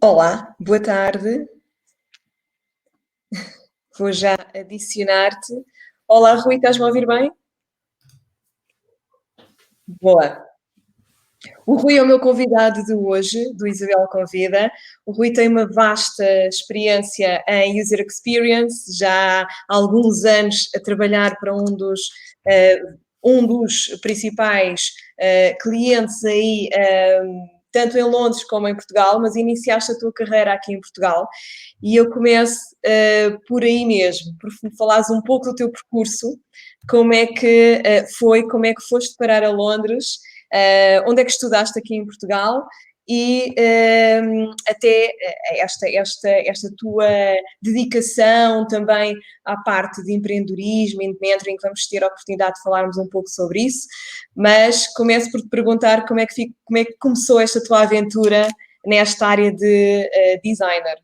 Olá, boa tarde. Vou já adicionar-te. Olá, Rui, estás-me a ouvir bem? Boa. O Rui é o meu convidado de hoje, do Isabel Convida. O Rui tem uma vasta experiência em User Experience, já há alguns anos a trabalhar para eh, um dos principais clientes aí, tanto em Londres como em Portugal, mas iniciaste a tua carreira aqui em Portugal. E eu começo por aí mesmo, por me falares um pouco do teu percurso, como é que foi, como é que foste parar a Londres, onde é que estudaste aqui em Portugal e até esta tua dedicação também à parte de empreendedorismo e de mentoring, vamos ter a oportunidade de falarmos um pouco sobre isso, mas começo por te perguntar como é que começou esta tua aventura nesta área de designer.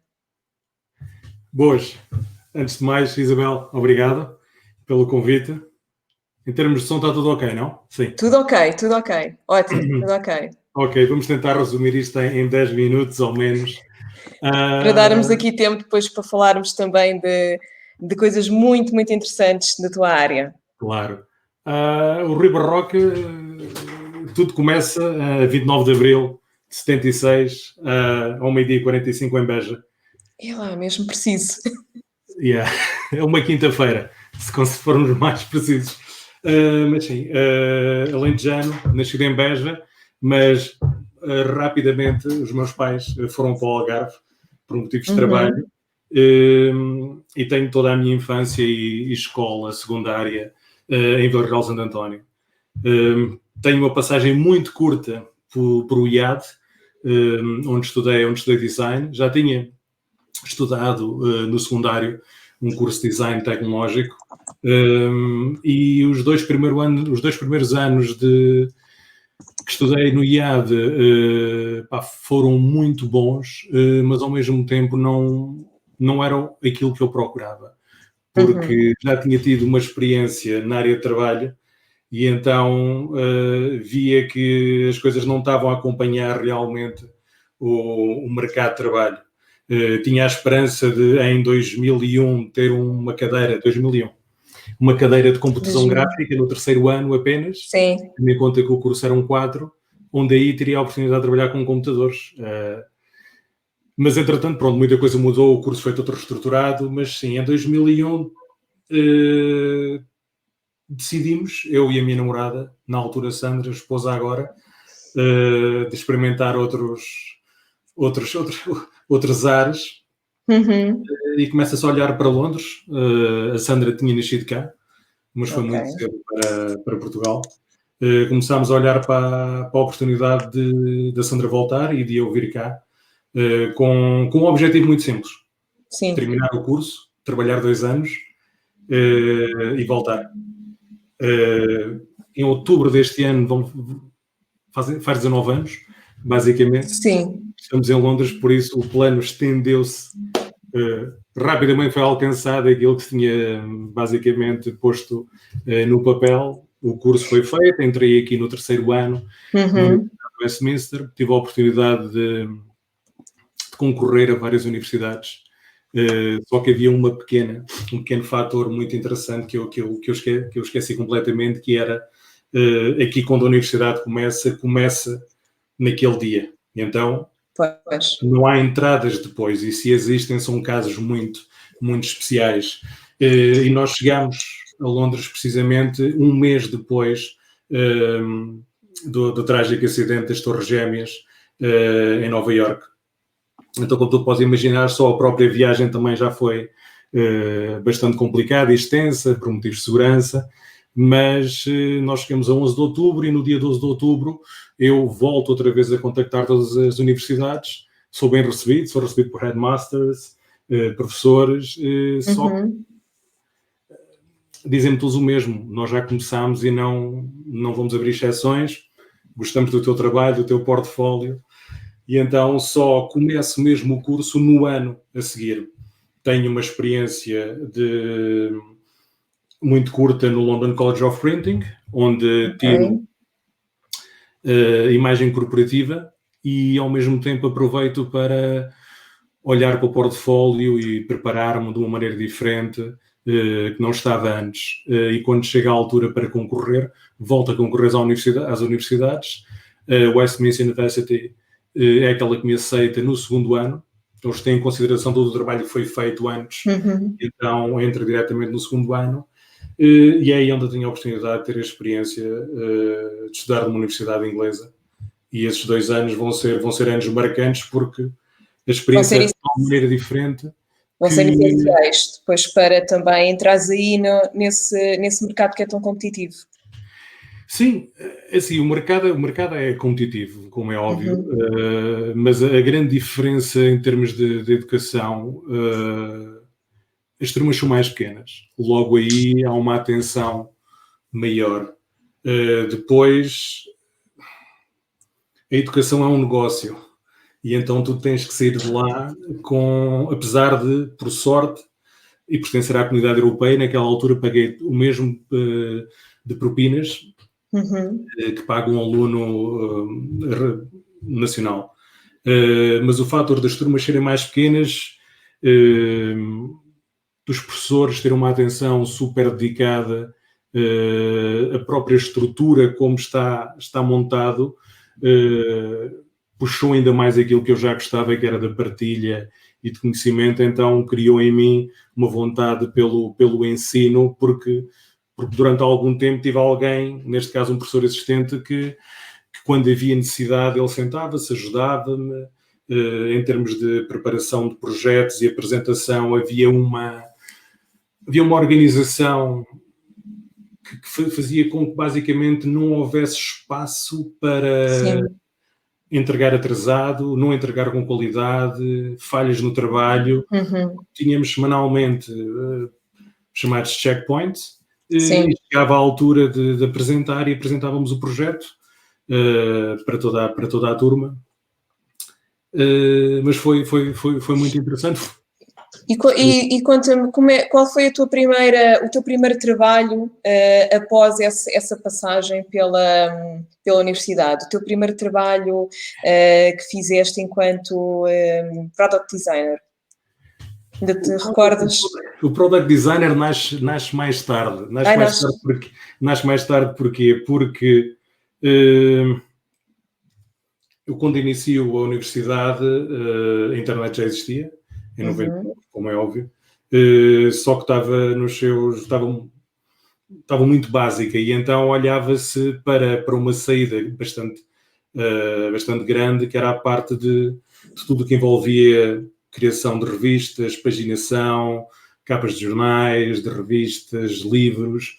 Boas. Antes de mais, Isabel, obrigado pelo convite. Em termos de som está tudo ok, não? Sim. Tudo ok. Ótimo, tudo ok. Ok, vamos tentar resumir isto em 10 minutos ou menos. Para darmos aqui tempo depois para falarmos também de coisas muito, muito interessantes da tua área. Claro. O Rui Barroca, tudo começa a 29 de Abril de 76, ao meio-dia e 45 em Beja. É lá, mesmo preciso. Yeah. É uma quinta-feira, se formos mais precisos. Mas sim, alentejano, nascido em Beja, mas rapidamente os meus pais foram para o Algarve por motivos de trabalho, e tenho toda a minha infância e escola secundária em Vila Real de Santo António. Tenho uma passagem muito curta por o IAD, onde estudei design. Já tinha estudado no secundário um curso de design tecnológico, e os dois primeiros anos que estudei no IAD foram muito bons, mas ao mesmo tempo não eram aquilo que eu procurava, porque já tinha tido uma experiência na área de trabalho e então via que as coisas não estavam a acompanhar realmente o mercado de trabalho. Tinha a esperança de, em 2001, ter uma cadeira de computação gráfica no terceiro ano apenas, tendo em conta que o curso eram 4, onde aí teria a oportunidade de trabalhar com computadores. Mas, entretanto, pronto, muita coisa mudou, o curso foi todo reestruturado, mas sim, em 2001 decidimos, eu e a minha namorada, na altura Sandra, esposa agora, de experimentar outros ares, e começa-se a olhar para Londres. A Sandra tinha nascido cá, mas foi muito cedo para Portugal. Começámos a olhar para a oportunidade da Sandra voltar e de eu vir cá, com um objetivo muito simples. Sim. Terminar o curso, trabalhar 2 anos e voltar. Em outubro deste ano faz 19 anos, basicamente. Sim. Estamos em Londres, por isso o plano estendeu-se, rapidamente foi alcançado aquilo que se tinha basicamente posto no papel. O curso foi feito, entrei aqui no terceiro ano, no Westminster, tive a oportunidade de concorrer a várias universidades, só que havia um pequeno fator muito interessante que eu esqueci completamente, que era aqui quando a universidade começa naquele dia. Então, não há entradas depois, e se existem são casos muito, muito especiais. E nós chegámos a Londres precisamente um mês depois do trágico acidente das Torres Gêmeas em Nova Iorque. Então, como tu podes imaginar, só a própria viagem também já foi bastante complicada e extensa, por motivos de segurança, mas nós chegamos a 11 de outubro e no dia 12 de outubro eu volto outra vez a contactar todas as universidades. Sou recebido por headmasters, professores, só que dizem-me todos o mesmo: nós já começámos e não vamos abrir exceções, gostamos do teu trabalho, do teu portfólio, e então só começo mesmo o curso no ano a seguir. Tenho uma experiência muito curta no London College of Printing, onde tiro imagem corporativa e ao mesmo tempo aproveito para olhar para o portfólio e preparar-me de uma maneira diferente, que não estava antes. E quando chega a altura para concorrer, volto a concorrer às universidades. Westminster University é aquela que me aceita no segundo ano. Eles têm em consideração todo o trabalho que foi feito antes, então entra diretamente no segundo ano. E é aí onde eu tenho a oportunidade de ter a experiência de estudar numa universidade inglesa. E esses 2 anos vão ser anos marcantes, porque a experiência é de uma maneira diferente. Vão ser essenciais depois para também entrares aí nesse mercado que é tão competitivo. Sim, assim, o mercado é competitivo, como é óbvio, mas a grande diferença em termos de educação, as turmas são mais pequenas. Logo aí há uma atenção maior. Depois, a educação é um negócio. E então tu tens que sair de lá apesar de, por sorte, e pertencer à comunidade europeia, naquela altura paguei o mesmo de propinas que paga um aluno nacional. Mas o fator das turmas serem mais pequenas, dos professores terem uma atenção super dedicada, a própria estrutura como está montado, puxou ainda mais aquilo que eu já gostava, que era da partilha e de conhecimento, então criou em mim uma vontade pelo ensino, porque durante algum tempo tive alguém, neste caso um professor assistente, que quando havia necessidade ele sentava-se, ajudava-me, em termos de preparação de projetos e apresentação, havia uma organização que fazia com que basicamente não houvesse espaço para... Sim. Entregar atrasado, não entregar com qualidade, falhas no trabalho. Tínhamos semanalmente chamados checkpoints, e chegava à altura de apresentar e apresentávamos o projeto para toda a turma. Mas foi muito interessante. E conta-me, qual foi o teu primeiro trabalho após essa passagem pela universidade? O teu primeiro trabalho que fizeste enquanto Product Designer? Ainda te recordas? O Product Designer nasce mais tarde. Nasce mais tarde porquê? Porque eu, quando inicio a universidade, a internet já existia, em 90, como é óbvio, só que estava muito básica, e então olhava-se para uma saída bastante grande, que era a parte de tudo que envolvia criação de revistas, paginação, capas de jornais, de revistas, livros,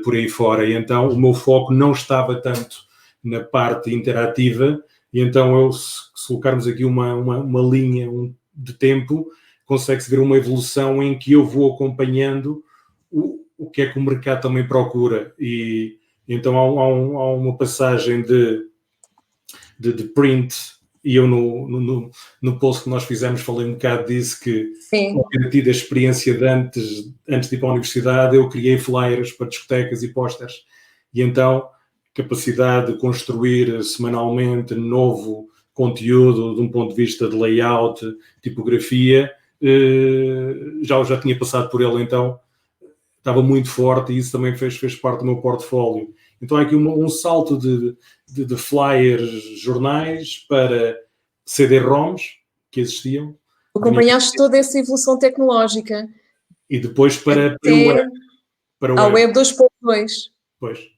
por aí fora. E então o meu foco não estava tanto na parte interativa, e então se colocarmos aqui uma linha de tempo, consegue-se ver uma evolução em que eu vou acompanhando o que é que o mercado também procura. E então há uma passagem de print, e eu no post que nós fizemos falei um bocado disso, que ao ter tido a experiência de antes de ir para a universidade, eu criei flyers para discotecas e posters, e então capacidade de construir semanalmente novo conteúdo de um ponto de vista de layout, tipografia, já tinha passado por ele, então estava muito forte, e isso também fez parte do meu portfólio. Então há aqui um salto de flyers, jornais, para CD-ROMs que existiam. Acompanhaste toda essa evolução tecnológica. E depois para a Web 2.2. Pois.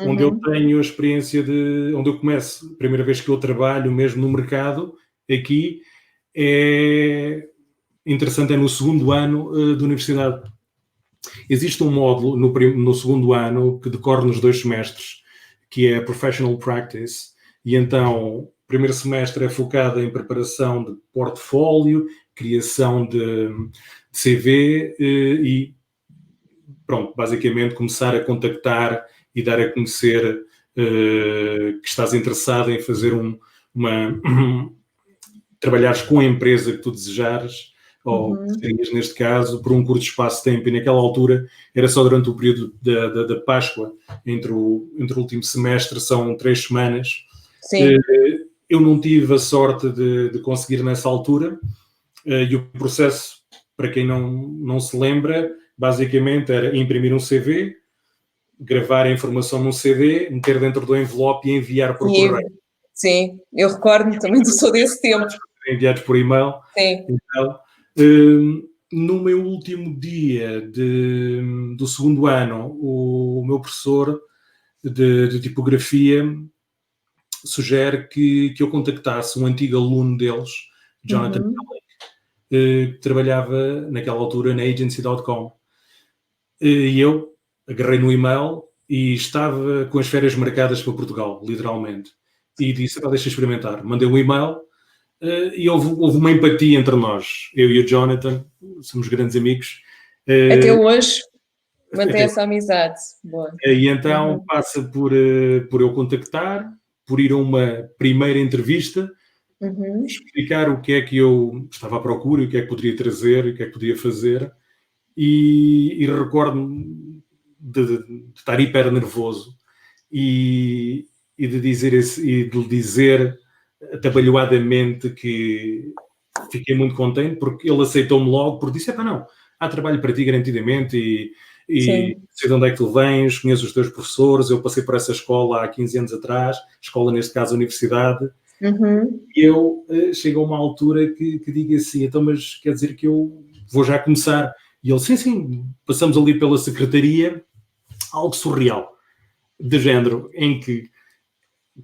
Onde eu tenho a experiência onde eu começo, a primeira vez que eu trabalho mesmo no mercado, aqui é interessante, é no segundo ano de universidade. Existe um módulo no segundo ano que decorre nos 2 semestres, que é Professional Practice, e então o primeiro semestre é focado em preparação de portfólio, criação de CV e pronto, basicamente começar a contactar e dar a conhecer que estás interessado em fazer trabalhares com a empresa que tu desejares, ou serias, neste caso, por um curto espaço de tempo, e naquela altura era só durante o período da Páscoa, entre o último semestre, são 3 semanas. Sim. Eu não tive a sorte de conseguir nessa altura, e o processo, para quem não se lembra, basicamente era imprimir um CV, gravar a informação num CD, meter dentro do envelope e enviar por correio. Sim, eu recordo-me também, sou desse tempo. Enviados por e-mail. Sim. Então, no meu último dia do segundo ano, o meu professor de tipografia sugere que eu contactasse um antigo aluno deles, Jonathan Kelly, que trabalhava naquela altura na agency.com. E eu agarrei no e-mail e estava com as férias marcadas para Portugal, literalmente. E disse, deixa eu experimentar. Mandei um e-mail e houve uma empatia entre nós. Eu e o Jonathan, somos grandes amigos. Até hoje mantém essa amizade. Boa. E então passa por eu contactar, por ir a uma primeira entrevista, explicar o que é que eu estava à procura, o que é que poderia trazer, o que é que podia fazer. E recordo-me de estar hiper nervoso e de dizer atabalhoadamente que fiquei muito contente, porque ele aceitou-me logo, porque disse, não, há trabalho para ti garantidamente e sei de onde é que tu vens, conheço os teus professores, eu passei por essa escola há 15 anos atrás, escola neste caso a universidade, e eu chego a uma altura que digo assim, então mas quer dizer que eu vou já começar? E ele, sim, passamos ali pela secretaria, algo surreal, de género, em que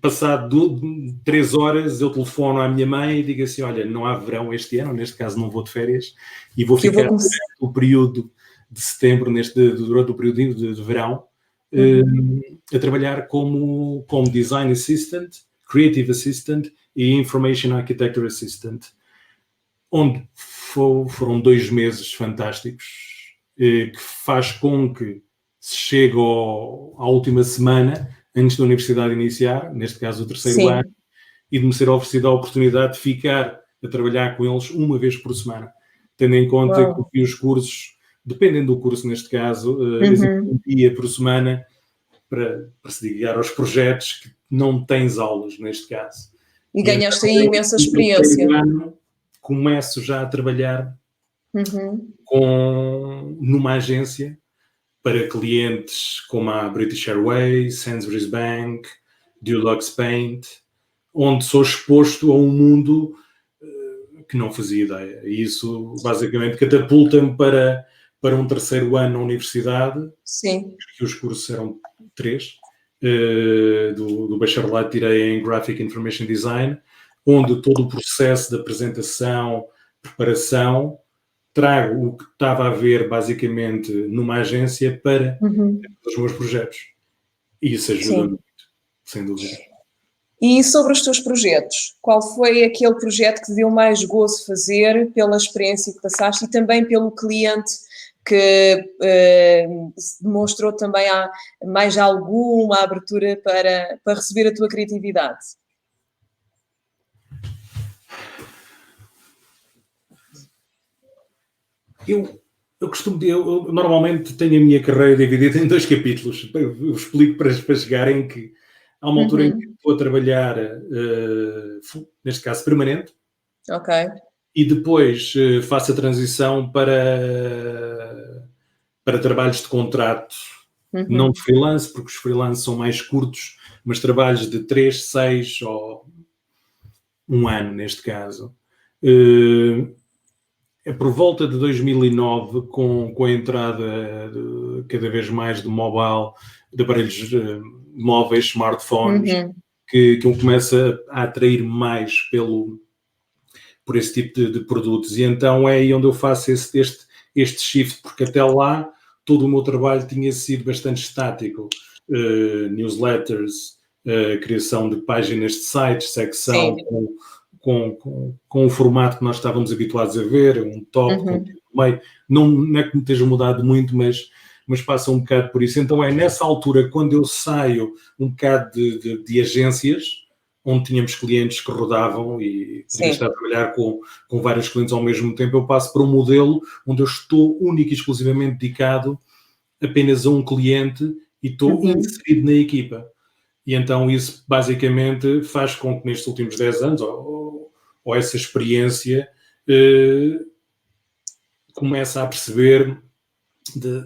passado 3 horas eu telefono à minha mãe e digo assim, olha, não há verão este ano, neste caso não vou de férias, e vou ficar durante o período de setembro, durante o período de verão, a trabalhar como Design Assistant, Creative Assistant e Information Architecture Assistant, onde foram 2 meses fantásticos, que faz com que se chegue à última semana, antes da universidade iniciar, neste caso o terceiro ano, e de me ser oferecida a oportunidade de ficar a trabalhar com eles uma vez por semana, tendo em conta que os cursos, dependendo do curso neste caso, um dia por semana para se dedicar aos projetos que não tens aulas neste caso. E ganhaste aí imensa experiência. Começo já a trabalhar numa agência para clientes como a British Airways, Sainsbury's Bank, Dulux Paint, onde sou exposto a um mundo que não fazia ideia. E isso basicamente catapulta-me para um terceiro ano na universidade, que os cursos eram 3, do bacharelado tirei em Graphic Information Design, onde todo o processo de apresentação, preparação, trago o que estava a ver basicamente numa agência para os meus projetos. E isso ajuda muito, sem dúvida. E sobre os teus projetos, qual foi aquele projeto que te deu mais gozo fazer pela experiência que passaste e também pelo cliente que demonstrou também mais alguma abertura para receber a tua criatividade? Eu normalmente tenho a minha carreira dividida em 2 capítulos. Eu explico para chegar em que há uma altura em que estou a trabalhar, neste caso permanente, e depois faço a transição para trabalhos de contrato, não de freelance, porque os freelance são mais curtos, mas trabalhos de 3, 6 ou 1 ano, neste caso. É por volta de 2009, com a entrada cada vez mais de mobile, de aparelhos móveis, smartphones, que eu começo a atrair mais por esse tipo de produtos. E então é aí onde eu faço este shift, porque até lá todo o meu trabalho tinha sido bastante estático. Newsletters, criação de páginas de sites, secção com o formato que nós estávamos habituados a ver, um top, um meio. Não é que me esteja mudado muito, mas passa um bocado por isso. Então é nessa altura, quando eu saio um bocado de agências, onde tínhamos clientes que rodavam e podia estar a trabalhar com vários clientes ao mesmo tempo, eu passo para um modelo onde eu estou único e exclusivamente dedicado apenas a um cliente e estou inserido na equipa. E então isso basicamente faz com que nestes últimos 10 anos, ou essa experiência, começa a perceber,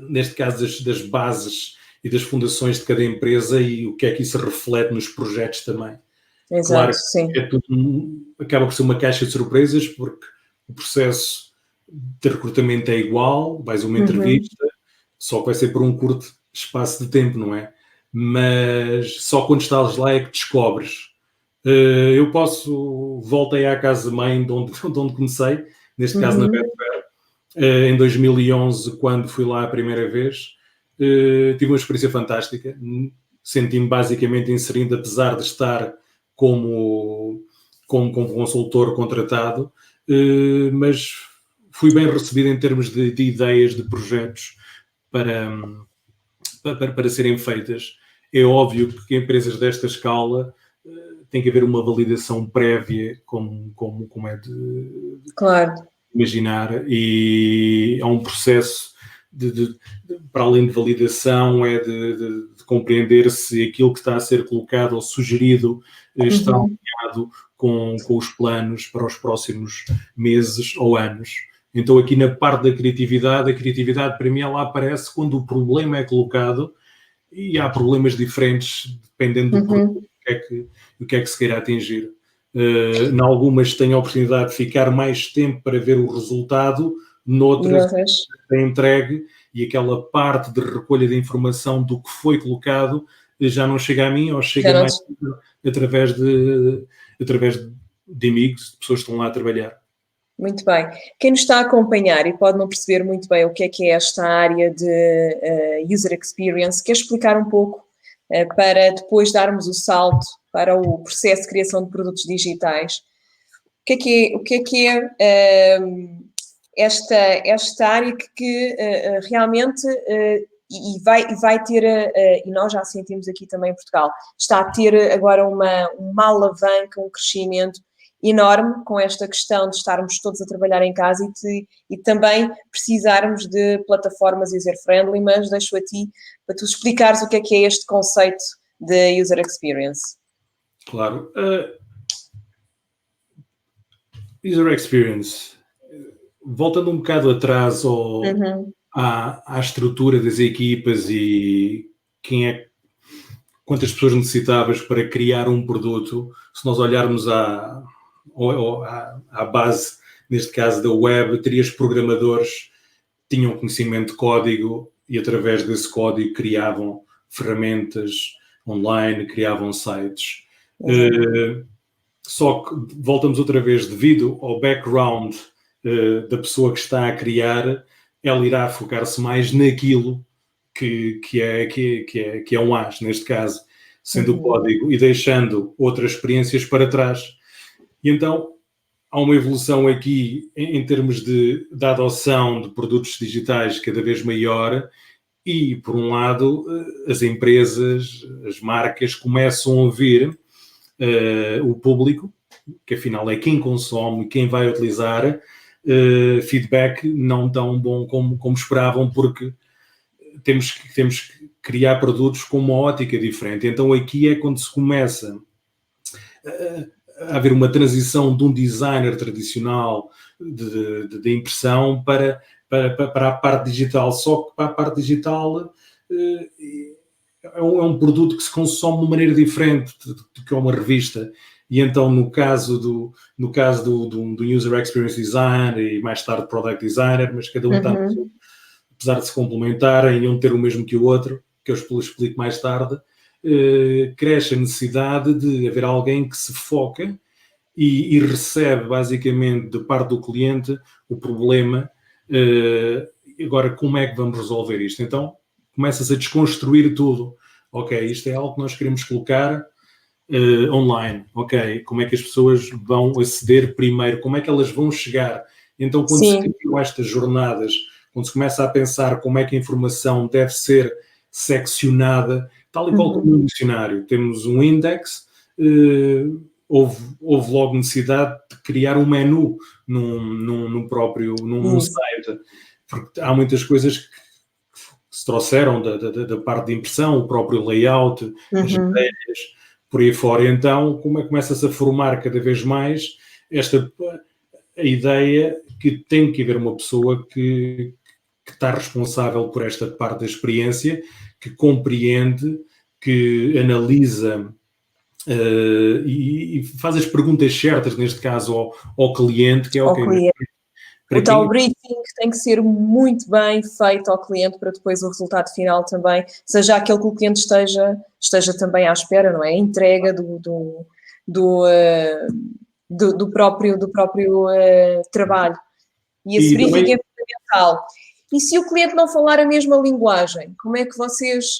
neste caso, das bases e das fundações de cada empresa e o que é que isso reflete nos projetos também. Exato, Claro sim. que é tudo, acaba por ser uma caixa de surpresas, porque o processo de recrutamento é igual, vais a uma entrevista, só que vai ser por um curto espaço de tempo, não é? Mas só quando estás lá é que descobres. Eu voltei à casa-mãe de onde comecei, neste caso na Betfair, em 2011, quando fui lá a primeira vez. Tive uma experiência fantástica, senti-me basicamente inserido, apesar de estar como consultor contratado, mas fui bem recebido em termos de ideias, de projetos para serem feitas. É óbvio que empresas desta escala tem que haver uma validação prévia, como é de imaginar, e é um processo para além de validação, é de compreender se aquilo que está a ser colocado ou sugerido está alinhado com os planos para os próximos meses ou anos. Então aqui na parte da criatividade, a criatividade para mim ela aparece quando o problema é colocado, e há problemas diferentes dependendo do que é que se queira atingir. Em algumas tenho a oportunidade de ficar mais tempo para ver o resultado, noutras é entregue e aquela parte de recolha de informação do que foi colocado já não chega a mim, ou chega mais através de amigos, de pessoas que estão lá a trabalhar. Muito bem. Quem nos está a acompanhar e pode não perceber muito bem o que é esta área de User Experience, quer explicar um pouco para depois darmos o salto para o processo de criação de produtos digitais. O que é esta área que realmente vai ter, e nós já sentimos aqui também em Portugal, está a ter agora uma alavanca, um crescimento enorme com esta questão de estarmos todos a trabalhar em casa e também precisarmos de plataformas user-friendly, mas deixo a ti para tu explicares o que é este conceito de User Experience. Claro. User Experience, voltando um bocado atrás à estrutura das equipas e quantas pessoas necessitavas para criar um produto, se nós olharmos à base, neste caso da web, terias programadores que tinham conhecimento de código e através desse código criavam ferramentas online, criavam sites. Só que voltamos outra vez, devido ao background da pessoa que está a criar, ela irá focar-se mais naquilo que é um as, neste caso, sendo o código, e deixando outras experiências para trás. E então há uma evolução aqui em termos de adoção de produtos digitais cada vez maior e, por um lado, as empresas, as marcas começam a ver o público, que afinal é quem consome, quem vai utilizar, feedback não tão bom como esperavam, porque temos que criar produtos com uma ótica diferente. Então aqui é quando se começa a haver uma transição de um designer tradicional de impressão para a parte digital. Só que para a parte digital é um produto que se consome de uma maneira diferente do que é uma revista. E então, no caso do User Experience Design e mais tarde Product Designer, mas cada um está, apesar de se complementarem e um ter o mesmo que o outro, que eu explico mais tarde, cresce a necessidade de haver alguém que se foca e recebe, basicamente, de parte do cliente, o problema. Agora, como é que vamos resolver isto? Então, começas a desconstruir tudo. Ok, isto é algo que nós queremos colocar online. Ok, como é que as pessoas vão aceder primeiro? Como é que elas vão chegar? Então, quando se criam estas jornadas, quando se começa a pensar como é que a informação deve ser seccionada, tal e qual como no dicionário, temos um index, houve logo necessidade de criar um menu num site, porque há muitas coisas que se trouxeram da parte de impressão, o próprio layout, as ideias, por aí fora. Então, começa-se a formar cada vez mais a ideia que tem que haver uma pessoa que está responsável por esta parte da experiência, que compreende, que analisa e faz as perguntas certas, neste caso, ao cliente, que é Ao ok. cliente. Para O tal quem... briefing tem que ser muito bem feito ao cliente para depois o resultado final também seja aquele que o cliente esteja também à espera, não é? A entrega do próprio trabalho. E esse briefing também é fundamental. E se o cliente não falar a mesma linguagem, como é que vocês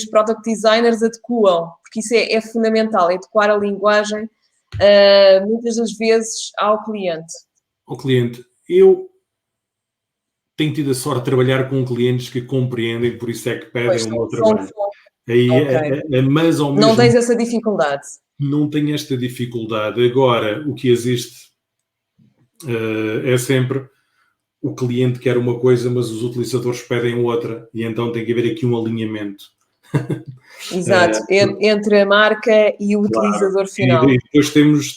product designers, adequam? Porque isso é fundamental, adequar a linguagem, muitas das vezes, ao cliente. Ao cliente. Eu tenho tido a sorte de trabalhar com clientes que compreendem, por isso é que pedem o meu trabalho. Aí, okay. Mas ao mesmo não tens essa dificuldade? Não tenho esta dificuldade. Agora, o que existe é sempre o cliente quer uma coisa, mas os utilizadores pedem outra, e então tem que haver aqui um alinhamento. Exato, entre a marca e o utilizador final. E depois temos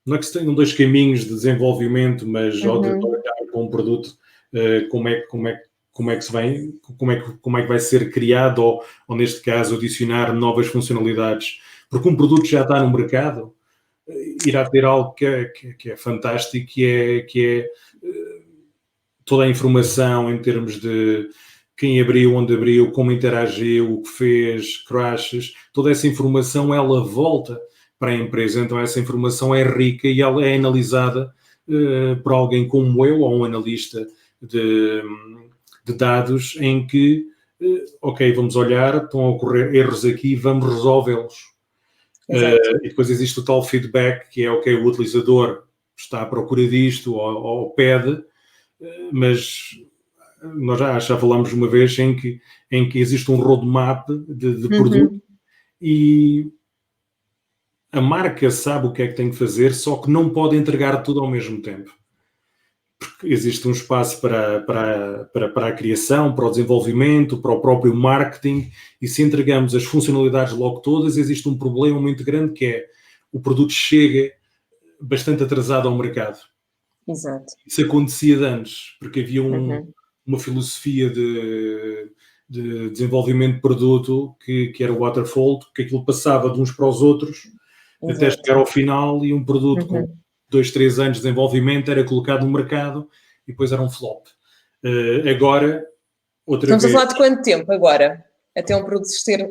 não é que se tenham dois caminhos de desenvolvimento, mas ao de olhar para um produto, como é que vai ser criado, ou neste caso adicionar novas funcionalidades, porque um produto já está no mercado, irá ter algo que é fantástico, que é toda a informação em termos de quem abriu, onde abriu, como interagiu, o que fez, crashes, toda essa informação ela volta para a empresa, então essa informação é rica e ela é analisada por alguém como eu, ou um analista de dados, em que ok, vamos olhar, estão a ocorrer erros aqui, vamos resolvê-los. E depois existe o tal feedback, que é ok, o utilizador está à procura disto ou pede, mas nós já falámos uma vez em que existe um roadmap de produto e a marca sabe o que é que tem que fazer, só que não pode entregar tudo ao mesmo tempo. Porque existe um espaço para a criação, para o desenvolvimento, para o próprio marketing, e se entregamos as funcionalidades logo todas, existe um problema muito grande, que é o produto chega bastante atrasado ao mercado. Exato. Isso acontecia de antes, porque havia uma filosofia de desenvolvimento de produto que era o waterfall, que aquilo passava de uns para os outros, até chegar ao final, e um produto com 2-3 anos de desenvolvimento era colocado no mercado e depois era um flop. Agora, Estamos a falar de quanto tempo agora? Até um produto ser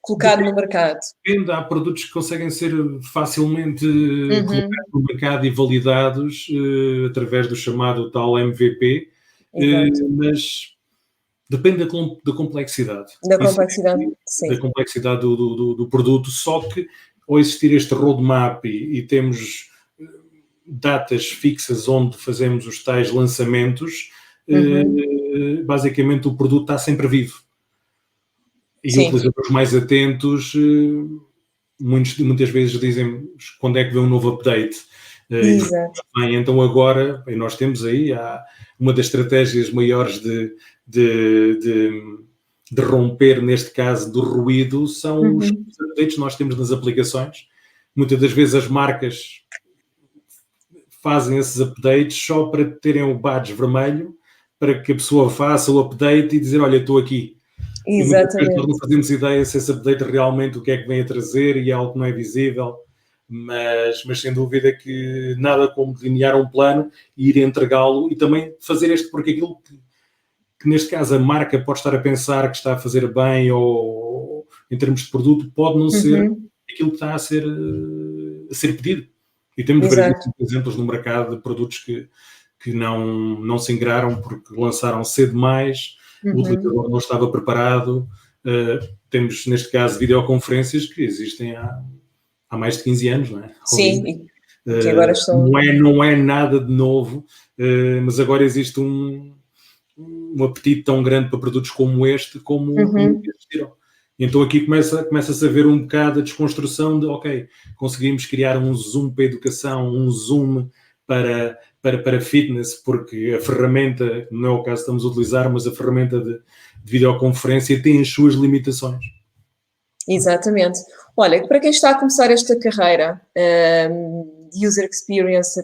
colocado no mercado? Depende, há produtos que conseguem ser facilmente colocados no mercado e validados através do chamado tal MVP, mas depende da complexidade. Da complexidade, sim. Da complexidade do produto, só que ao existir este roadmap e temos datas fixas onde fazemos os tais lançamentos, basicamente o produto está sempre vivo. E utilizadores mais atentos muitas vezes dizem quando é que vem um novo update. Então agora, nós temos aí uma das estratégias maiores de romper, neste caso, do ruído, são os updates que nós temos nas aplicações. Muitas das vezes as marcas fazem esses updates só para terem o badge vermelho, para que a pessoa faça o update e dizer, olha, estou aqui. Exatamente. Nós não fazemos ideia se esse update realmente o que é que vem a trazer, e é algo que não é visível, mas sem dúvida que nada como delinear um plano e ir entregá-lo, e também fazer porque aquilo que neste caso a marca pode estar a pensar que está a fazer bem, ou em termos de produto, pode não ser aquilo que está a ser pedido. E temos vários exemplos no mercado de produtos que não se ingraram porque lançaram cedo demais, o utilizador não estava preparado. Temos, neste caso, videoconferências que existem há mais de 15 anos, não é? Sim, que agora estão... Não é nada de novo, mas agora existe um apetite tão grande para produtos como este, como existiram. Então aqui começa-se a ver um bocado a desconstrução de, ok, conseguimos criar um Zoom para a educação, um Zoom para fitness, porque a ferramenta, não é o caso que estamos a utilizar, mas a ferramenta de videoconferência tem as suas limitações. Exatamente. Olha, para quem está a começar esta carreira de User Experience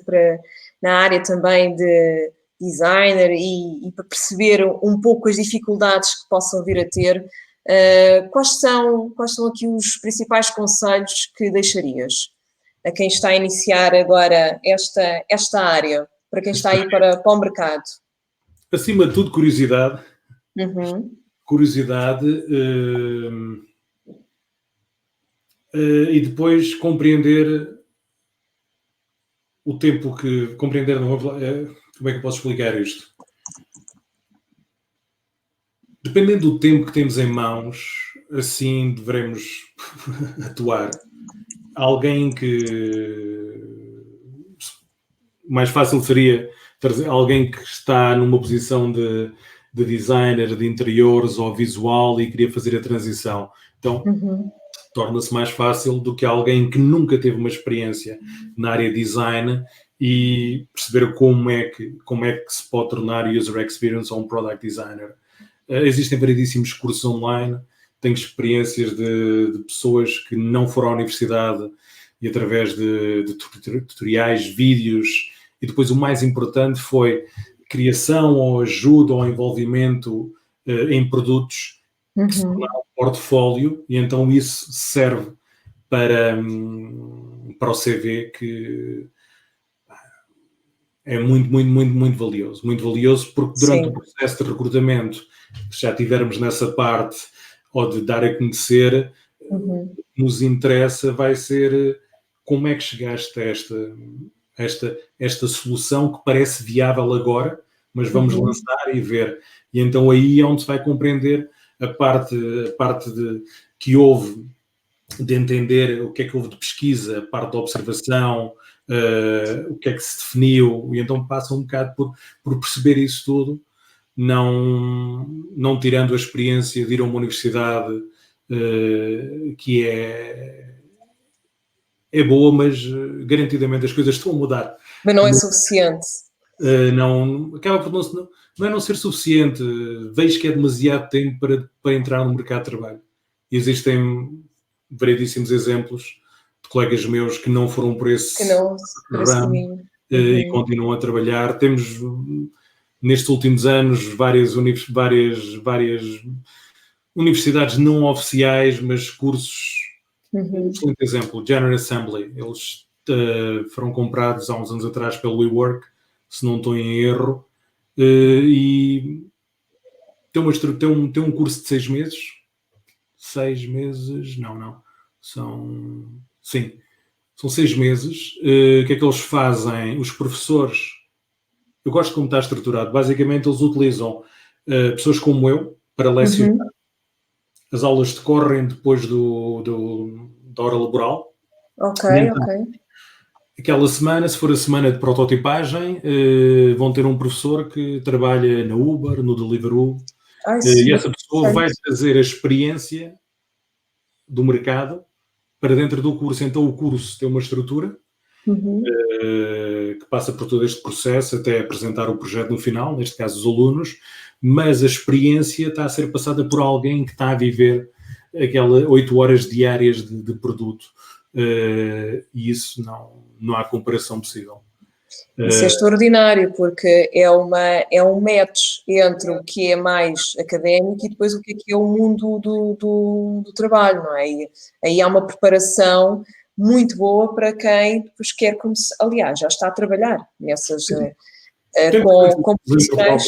na área também de designer e para perceber um pouco as dificuldades que possam vir a ter, quais são aqui os principais conselhos que deixarias a quem está a iniciar agora esta área, para quem está aí para o mercado? Acima de tudo, curiosidade. Uhum. Curiosidade e depois compreender o tempo que... Compreender, não, como é que eu posso explicar isto? Dependendo do tempo que temos em mãos, assim devemos atuar. Alguém que... Mais fácil seria trazer alguém que está numa posição de designer, de interiores ou visual e queria fazer a transição. Então, torna-se mais fácil do que alguém que nunca teve uma experiência na área design e perceber como é que se pode tornar user experience ou um product designer. Existem variedíssimos cursos online, tenho experiências de pessoas que não foram à universidade e através de tutoriais, vídeos, e depois o mais importante foi criação ou ajuda ou envolvimento em produtos que se tornaram um portfólio, e então isso serve para o CV, que é muito, muito, muito, muito valioso. Muito valioso porque durante o processo de recrutamento, se já estivermos nessa parte ou de dar a conhecer, o que nos interessa vai ser como é que chegaste a esta solução que parece viável agora, mas vamos lançar e ver. E então aí é onde se vai compreender a parte que houve de entender o que é que houve de pesquisa, a parte da observação, o que é que se definiu, e então passa um bocado por perceber isso tudo, não tirando a experiência de ir a uma universidade que é boa, mas garantidamente as coisas estão a mudar. Mas não é suficiente. Não, acaba por não é não ser suficiente. Vejo que é demasiado tempo para entrar no mercado de trabalho. E existem variedíssimos exemplos de colegas meus que não foram por esse ramo e continuam a trabalhar. Temos, nestes últimos anos, várias universidades não oficiais, mas cursos. Um excelente exemplo, General Assembly. Eles foram comprados há uns anos atrás pelo WeWork, se não estou em erro, e tem um curso de 6 meses. 6 meses? Não. São 6 meses. O que é que eles fazem? Os professores, eu gosto de como está estruturado. Basicamente, eles utilizam pessoas como eu para lecionar. As aulas decorrem depois da hora laboral. Ok. Aquela semana, se for a semana de prototipagem, vão ter um professor que trabalha na Uber, no Deliveroo, e essa pessoa vai trazer a experiência do mercado para dentro do curso. Então o curso tem uma estrutura que passa por todo este processo até apresentar o projeto no final, neste caso os alunos, mas a experiência está a ser passada por alguém que está a viver aquelas 8 horas diárias de produto, e isso não há comparação possível. Isso é extraordinário, porque é um match entre o que é mais académico e depois o que é o mundo do trabalho, não é? E aí há uma preparação muito boa para quem depois quer começar, aliás, já está a trabalhar nessas com profissionais.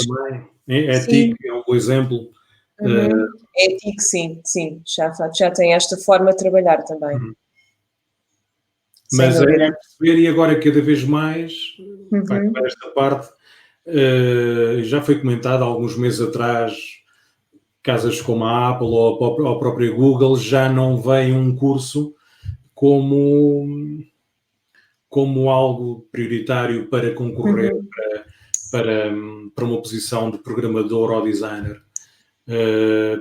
A TIC é um bom exemplo. A TIC, sim, já tem esta forma de trabalhar também. Mas é perceber, e agora cada vez mais, para esta parte, já foi comentado há alguns meses atrás, casas como a Apple ou a própria Google já não veem um curso como algo prioritário para concorrer para uma posição de programador ou designer.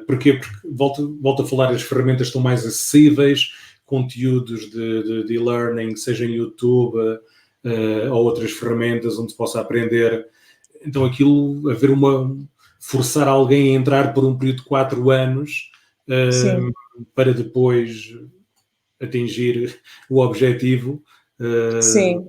Porquê? Porque volto a falar, as ferramentas estão mais acessíveis, conteúdos de e-learning, seja em YouTube ou outras ferramentas onde se possa aprender. Então aquilo, forçar alguém a entrar por um período de 4 anos, para depois atingir o objetivo, Sim,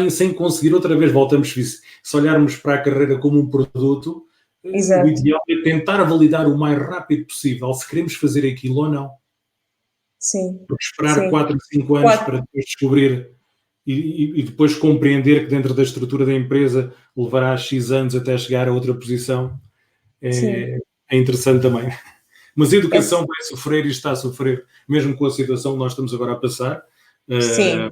sem conseguir outra vez, voltamos, se olharmos para a carreira como um produto, o exato. ideal é tentar validar o mais rápido possível se queremos fazer aquilo ou não. Sim, Porque esperar sim. 4 ou 5 anos para 4 depois descobrir e depois compreender que dentro da estrutura da empresa levará X anos até chegar a outra posição, sim. é interessante também. Mas a É, educação vai sofrer e está a sofrer, mesmo com a situação que nós estamos agora a passar, sim,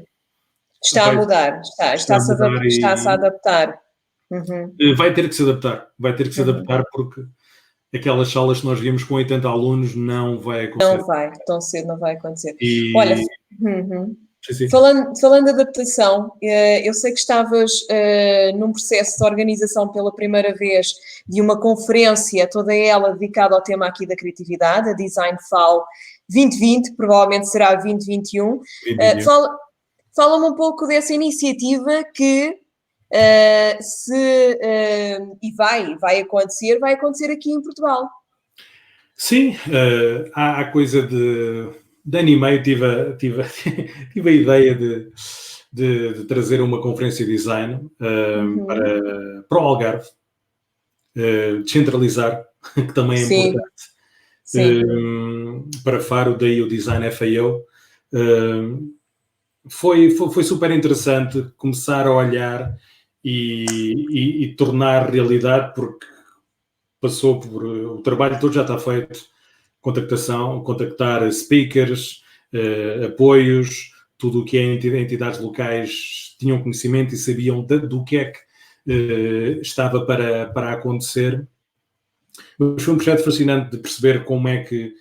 está a vai, mudar, está a mudar está-se a e adaptar. Uhum. vai ter que se adaptar. Vai ter que se Uhum. adaptar porque aquelas salas que nós vimos com 80 alunos não vai Não acontecer. vai, tão cedo não vai acontecer. Olha, E uhum. sim, sim. Falando de adaptação, eu sei que estavas num processo de organização pela primeira vez de uma conferência, toda ela dedicada ao tema aqui da criatividade, a Design FAO 2020, provavelmente será 2021. 2021. Fala-me um pouco dessa iniciativa que e vai acontecer aqui em Portugal. Sim, há coisa de anime, eu tive a ideia de trazer uma conferência de design Uhum. para o Algarve, descentralizar, que também é Sim, importante, sim. para Faro, daí o Design FAO. Foi super interessante começar a olhar e tornar realidade, porque passou por. O trabalho todo já está feito, contactar speakers, apoios, tudo o que é entidades locais tinham conhecimento e sabiam do que é que estava para acontecer. Mas foi um projeto fascinante de perceber como é que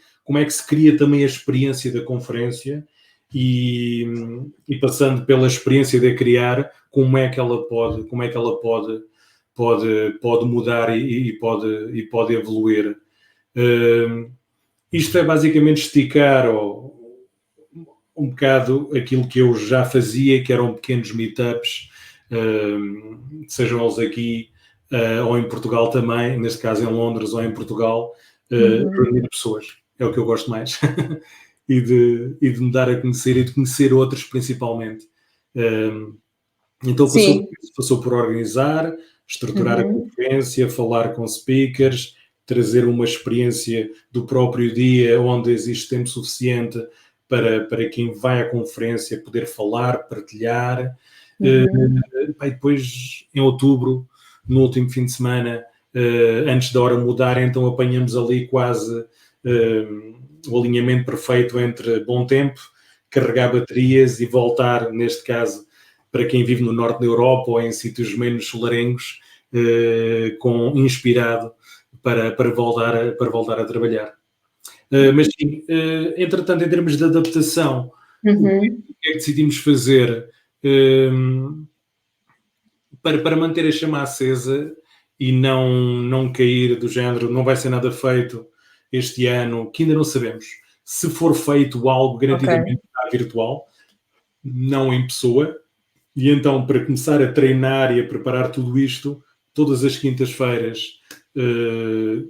se cria também a experiência da conferência e passando pela experiência de a criar, como é que ela pode mudar e pode evoluir. Isto é basicamente esticar um bocado aquilo que eu já fazia, que eram pequenos meetups, sejam eles aqui ou em Portugal também, neste caso em Londres ou em Portugal, reunir pessoas. É o que eu gosto mais. e de me dar a conhecer e de conhecer outros principalmente. Então Sim. passou por organizar, estruturar a Uhum. conferência, falar com speakers, trazer uma experiência do próprio dia onde existe tempo suficiente para quem vai à conferência poder falar, partilhar. Uhum. E depois, em outubro, no último fim de semana, antes da hora mudar, então apanhamos ali quase o alinhamento perfeito entre bom tempo, carregar baterias e voltar, neste caso, para quem vive no norte da Europa ou em sítios menos solarengos, inspirado para voltar a trabalhar. Mas sim, entretanto, em termos de adaptação, o que Uhum. é que decidimos fazer para manter a chama acesa e não cair do género, não vai ser nada feito este ano, que ainda não sabemos. Se for feito algo Ok. garantidamente virtual, não em pessoa, e então, para começar a treinar e a preparar tudo isto, todas as quintas-feiras,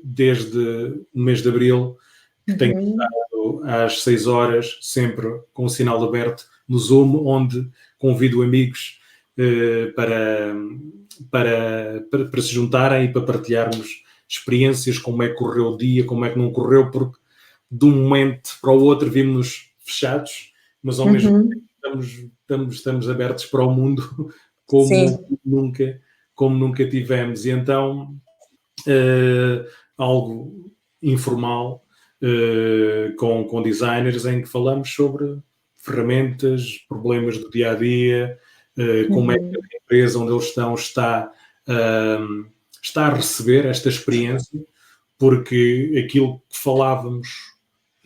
desde o mês de abril, que tenho Uhum. estado às 6 horas, sempre com o sinal aberto no Zoom, onde convido amigos para se juntarem e para partilharmos experiências, como é que correu o dia, como é que não correu, porque de um momento para o outro vimos-nos fechados, mas ao mesmo Uhum. estamos abertos para o mundo como Sim. nunca, como nunca tivemos. E então, algo informal, com designers, em que falamos sobre ferramentas, problemas do dia a dia, como é que Uhum. a empresa onde eles estão está a receber esta experiência, porque aquilo que falávamos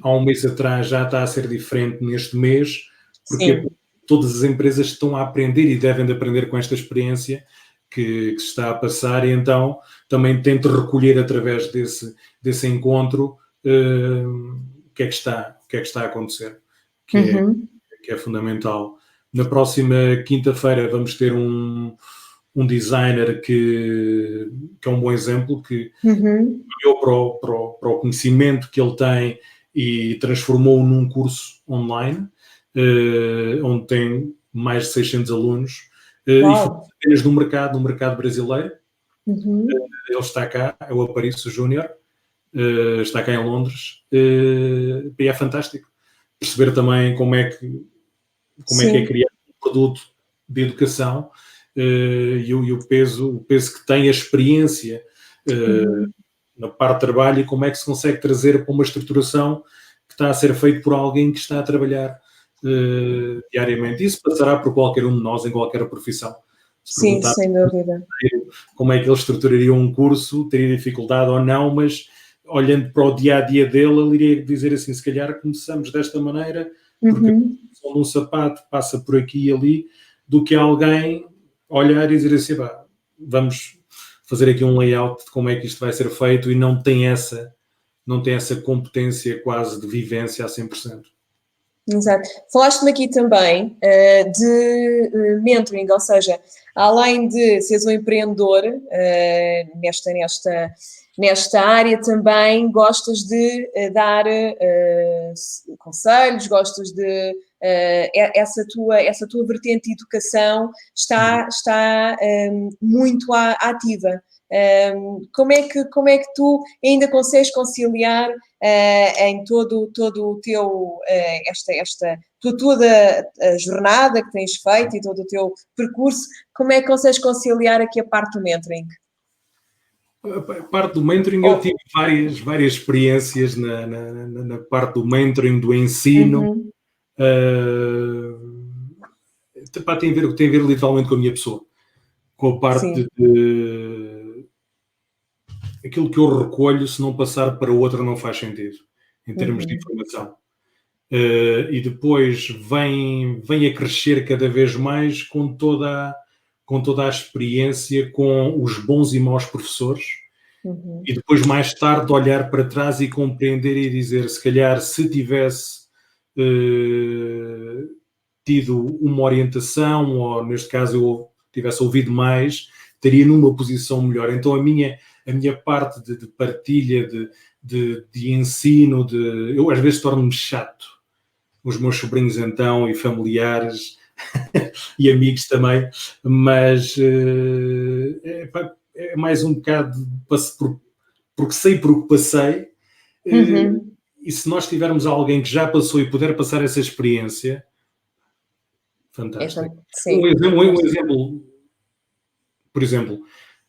há um mês atrás já está a ser diferente neste mês, porque Sim. todas as empresas estão a aprender e devem de aprender com esta experiência que se está a passar, e então também tento recolher através desse encontro o que é que está a acontecer, Uhum. que é fundamental. Na próxima quinta-feira vamos ter um designer que é um bom exemplo, que Uhum. olhou para o conhecimento que ele tem e transformou-o num curso online, onde tem mais de 600 alunos, e focado apenas no mercado brasileiro. Ele está cá, é o Aparício Júnior, está cá em Londres, e é fantástico perceber também como é que é criado um produto de educação, e o peso que tem a experiência na parte de trabalho, e como é que se consegue trazer para uma estruturação que está a ser feito por alguém que está a trabalhar diariamente. Isso passará por qualquer um de nós, em qualquer profissão. Sim, sem dúvida. Como é que ele estruturaria um curso, teria dificuldade ou não, mas olhando para o dia-a-dia dele, ele iria dizer assim, se calhar começamos desta maneira, porque a posição de um sapato passa por aqui e ali, do que alguém olhar e dizer assim, vamos fazer aqui um layout de como é que isto vai ser feito, e não tem essa competência quase de vivência a 100%. Exato. Falaste-me aqui também de mentoring, ou seja, além de seres um empreendedor nesta área, também gostas de dar conselhos, gostas de essa tua vertente de educação está muito ativa. Como é que tu ainda consegues conciliar em todo o teu toda a jornada que tens feito e todo o teu percurso, como é que consegues conciliar aqui a parte do mentoring? A parte do mentoring, eu tive várias experiências na parte do mentoring, do ensino. Tem a ver literalmente com a minha pessoa, com a parte de aquilo que eu recolho, se não passar para outra não faz sentido, em termos de informação. E depois vem a crescer cada vez mais com toda a experiência, com os bons e maus professores, e depois mais tarde olhar para trás e compreender e dizer, se calhar, se tivesse tido uma orientação, ou neste caso eu tivesse ouvido mais, estaria numa posição melhor. Então a minha parte de partilha, de ensino, eu às vezes torno-me chato. Os meus sobrinhos então, e familiares, e amigos também, mas é mais um bocado porque sei por o que passei, e se nós tivermos alguém que já passou e puder passar essa experiência, fantástico. Um exemplo, por exemplo,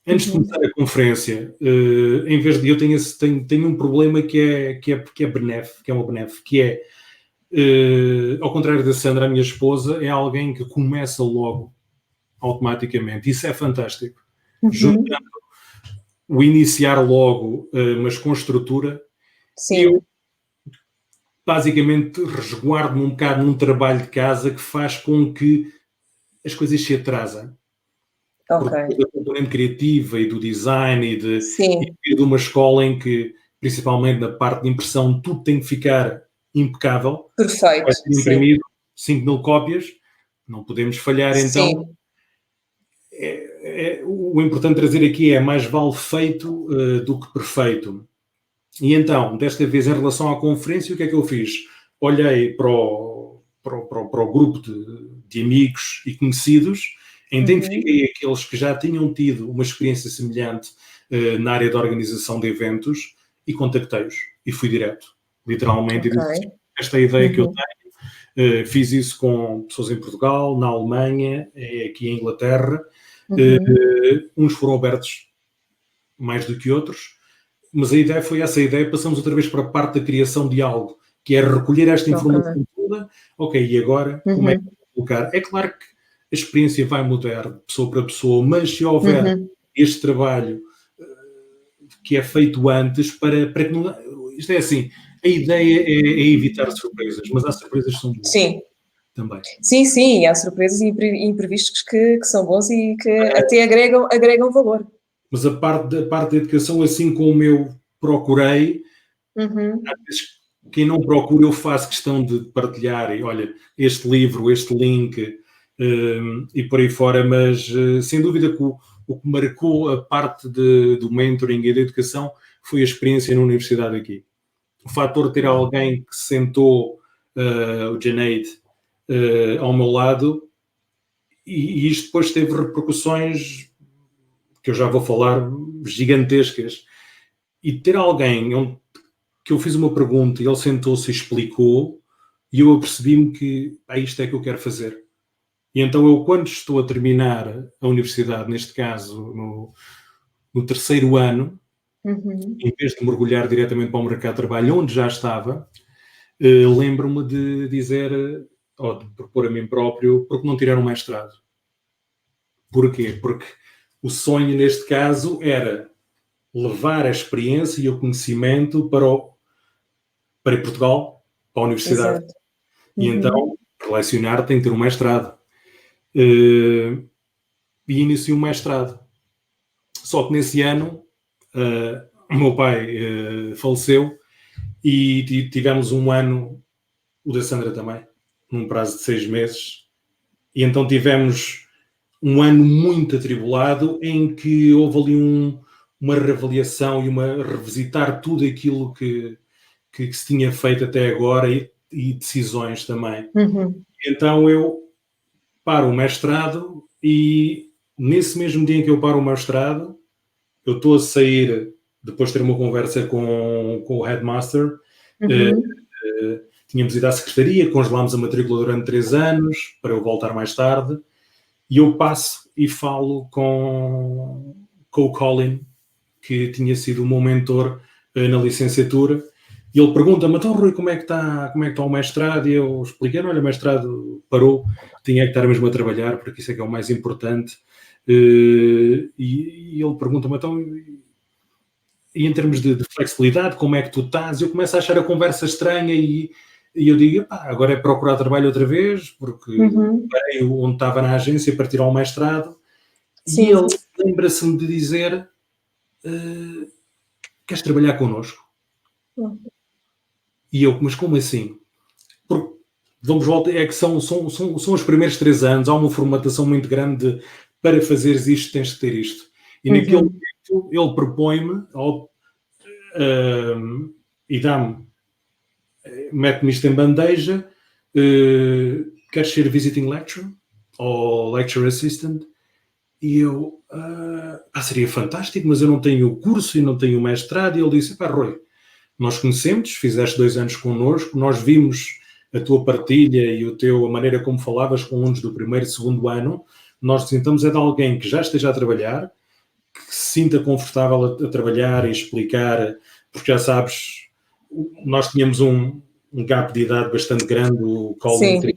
antes de começar a conferência, em vez de eu tenho um problema que é benéfico, que é ao contrário da Sandra, a minha esposa, é alguém que começa logo automaticamente. Isso é fantástico. Juntando o iniciar logo, mas com estrutura, eu basicamente resguardo-me um bocado num trabalho de casa que faz com que as coisas se atrasem. Porque da componente criativa e do design e de uma escola em que, principalmente na parte de impressão, tudo tem que ficar impecável. Perfeito. Vai ser imprimido 5.000 cópias, não podemos falhar. Então, o importante trazer aqui é mais vale feito do que perfeito. E então, desta vez, em relação à conferência, o que é que eu fiz? Olhei para o grupo de amigos e conhecidos, identifiquei aqueles que já tinham tido uma experiência semelhante na área da organização de eventos e contactei-os. E fui direto, literalmente, e disse, esta é a ideia que eu tenho. Fiz isso com pessoas em Portugal, na Alemanha, aqui em Inglaterra. Uns foram abertos mais do que outros, mas a ideia foi essa. A ideia, passamos outra vez para a parte da criação de algo, que é recolher esta informação toda. Ok, e agora como é que vou colocar? É claro que a experiência vai mudar de pessoa para pessoa, mas se houver este trabalho que é feito antes, para que não... Isto é assim, a ideia é evitar surpresas, mas há surpresas que são boas. Sim. Também. Sim, há surpresas e imprevistos que são bons e que até agregam valor. Mas a parte da educação, assim como eu procurei, às vezes quem não procura, eu faço questão de partilhar, e olha, este livro, este link, e por aí fora, mas sem dúvida que o que marcou a parte do mentoring e da educação foi a experiência na universidade aqui. o fator de ter alguém que sentou, o Junaid, ao meu lado, e isto depois teve repercussões que eu já vou falar, gigantescas. E ter alguém que eu fiz uma pergunta e ele sentou-se e explicou, e eu apercebi-me que isto é que eu quero fazer. E então eu, quando estou a terminar a universidade, neste caso no terceiro ano, em vez de mergulhar diretamente para o mercado de trabalho, onde já estava, lembro-me de dizer, ou de propor a mim próprio, porque não tirar um mestrado. Porquê? Porque o sonho, neste caso, era levar a experiência e o conhecimento para Portugal, para a universidade. Exato. E então, para lecionar, tem que ter um mestrado. E iniciei um mestrado. Só que nesse ano, o meu pai faleceu e tivemos um ano, o da Sandra também, num prazo de 6 meses. E então tivemos um ano muito atribulado, em que houve ali uma reavaliação e uma revisitar tudo aquilo que se tinha feito até agora e decisões também. Então eu paro o mestrado e nesse mesmo dia em que eu paro o mestrado, eu estou a sair, depois de ter uma conversa com o headmaster, tínhamos ido à secretaria, congelámos a matrícula durante 3 anos, para eu voltar mais tarde, e eu passo e falo com o Colin, que tinha sido o meu mentor na licenciatura, e ele pergunta-me, então Rui, como é que está o mestrado? E eu expliquei, olha, o mestrado parou, tinha que estar mesmo a trabalhar, porque isso é que é o mais importante. E ele pergunta-me, então, e em termos de flexibilidade, como é que tu estás? Eu começo a achar a conversa estranha e eu digo, agora é procurar trabalho outra vez, porque parei onde estava na agência para tirar um mestrado. Sim. E ele lembra-se-me de dizer, queres trabalhar connosco? E eu, mas como assim? Porque, vamos voltar, é que são os primeiros 3 anos, há uma formatação muito grande para fazeres isto, tens de ter isto. E naquele momento ele propõe-me e mete-me isto em bandeja, queres ser visiting lecturer ou lecture assistant? E eu, seria fantástico, mas eu não tenho o curso e não tenho o mestrado. E ele disse, Rui, nós conhecemos, fizeste 2 anos connosco, nós vimos a tua partilha e a maneira como falavas com alunos do primeiro e segundo ano, nós necessitamos de alguém que já esteja a trabalhar, que se sinta confortável a trabalhar e explicar, porque já sabes, nós tínhamos um gap de idade bastante grande, o Colin tinha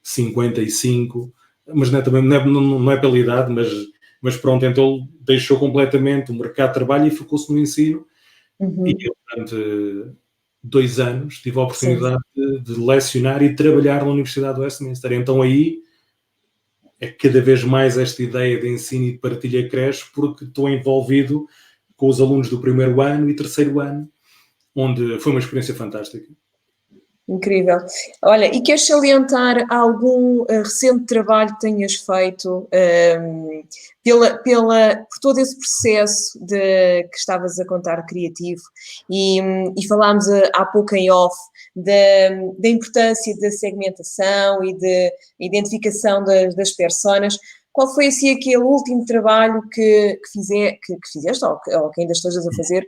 55, mas não é pela idade, mas pronto, então ele deixou completamente o mercado de trabalho e focou-se no ensino. E eu, durante 2 anos, tive a oportunidade de lecionar e trabalhar na Universidade de Westminster. Então aí é cada vez mais esta ideia de ensino e de partilha cresce, porque estou envolvido com os alunos do primeiro ano e terceiro ano, onde foi uma experiência fantástica. Incrível. Olha, e queres salientar algum recente trabalho que tenhas feito por todo esse processo que estavas a contar criativo e falámos há pouco em off da importância da segmentação e da identificação das personas. Qual foi assim aquele último trabalho que fizeste ou que ainda estejas a fazer